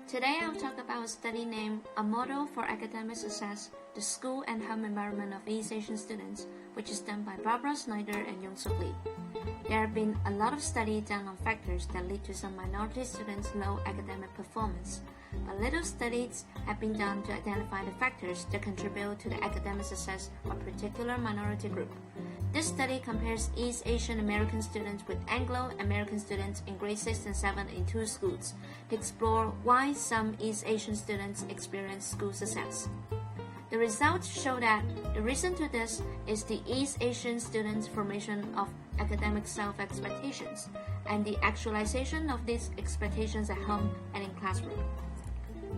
Today I'll talk about a study named A Model for Academic Success, the School and Home Environment of East Asian Students, which is done by Barbara Snyder and Young-Suk Lee. There have been a lot of studies done on factors that lead to some minority students' low academic performance, but little studies have been done to identify the factors that contribute to the academic success of a particular minority group. This study compares East Asian American students with Anglo-American students in grade 6 and 7 in two schools to explore why some East Asian students experience school success. The results show that the reason to this is the East Asian students' formation of academic self-expectations and the actualization of these expectations at home and in classroom.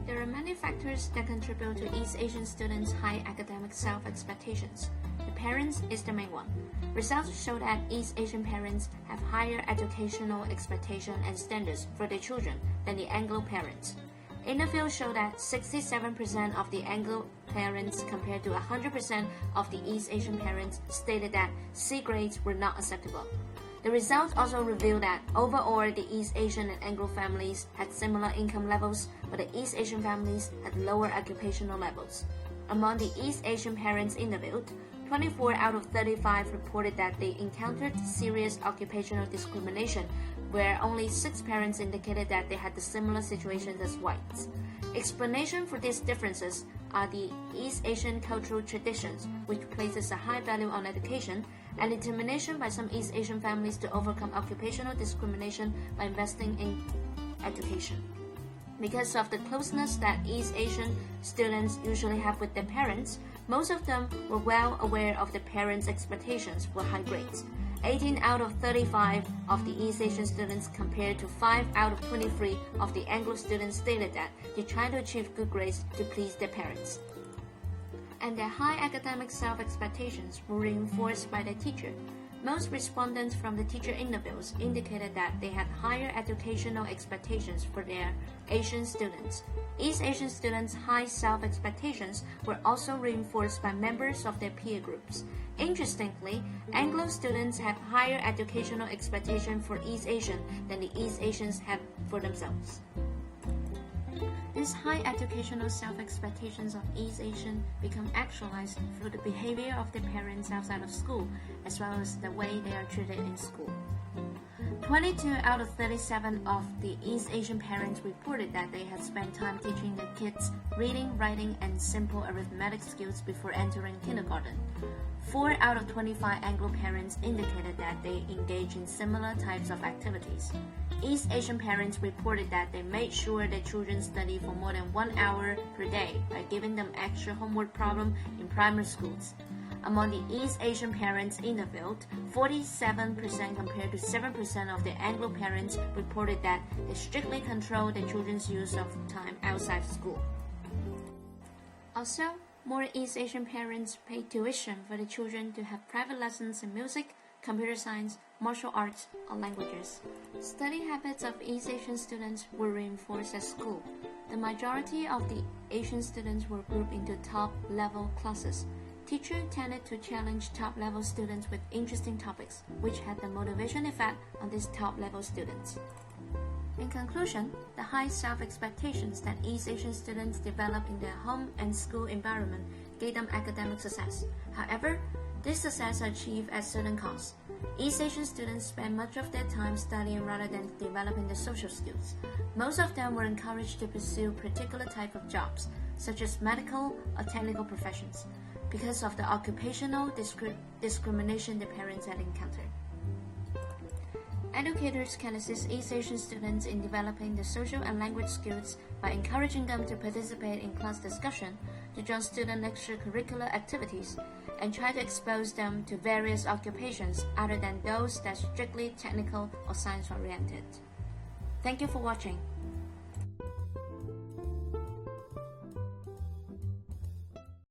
There are many factors that contribute to East Asian students' high academic self-expectations. The parents is the main one. Results show that East Asian parents have higher educational expectations and standards for their children than the Anglo parents. Interviews show that 67% of the Anglo parents compared to 100% of the East Asian parents stated that C grades were not acceptable. The results also reveal that overall the East Asian and Anglo families had similar income levels, but the East Asian families had lower occupational levels. Among the East Asian parents interviewed, 24 out of 35 reported that they encountered serious occupational discrimination, where only 6 parents indicated that they had the similar situations as whites. Explanation for these differences are the East Asian cultural traditions, which places a high value on education, and determination by some East Asian families to overcome occupational discrimination by investing in education. Because of the closeness that East Asian students usually have with their parents, most of them were well aware of their parents' expectations for high grades. 18 out of 35 of the East Asian students compared to 5 out of 23 of the Anglo students stated that they try to achieve good grades to please their parents. And their high academic self-expectations were reinforced by their teacher. Most respondents from the teacher interviews indicated that they had higher educational expectations for their Asian students. East Asian students' high self-expectations were also reinforced by members of their peer groups. Interestingly, Anglo students have higher educational expectations for East Asian than the East Asians have for themselves. These high educational self-expectations of East Asian become actualized through the behavior of their parents outside of school, as well as the way they are treated in school. 22 out of 37 of the East Asian parents reported that they had spent time teaching their kids reading, writing, and simple arithmetic skills before entering kindergarten. 4 out of 25 Anglo parents indicated that they engage in similar types of activities. East Asian parents reported that they made sure their children study for more than 1 hour per day by giving them extra homework problems in primary schools. Among the East Asian parents interviewed, 47% compared to 7% of the Anglo parents reported that they strictly control their children's use of time outside school. Also, more East Asian parents pay tuition for their children to have private lessons in music, computer science, martial arts, or languages. Study habits of East Asian students were reinforced at school. The majority of the Asian students were grouped into top-level classes. Teachers tended to challenge top-level students with interesting topics, which had the motivation effect on these top-level students. In conclusion, the high self-expectations that East Asian students develop in their home and school environment gave them academic success. However, this success is achieved at certain costs. East Asian students spend much of their time studying rather than developing their social skills. Most of them were encouraged to pursue particular type of jobs, such as medical or technical professions, because of the occupational discrimination their parents had encountered. Educators can assist East Asian students in developing their social and language skills by encouraging them to participate in class discussion, to join student extracurricular activities, and try to expose them to various occupations other than those that are strictly technical or science-oriented. Thank you for watching.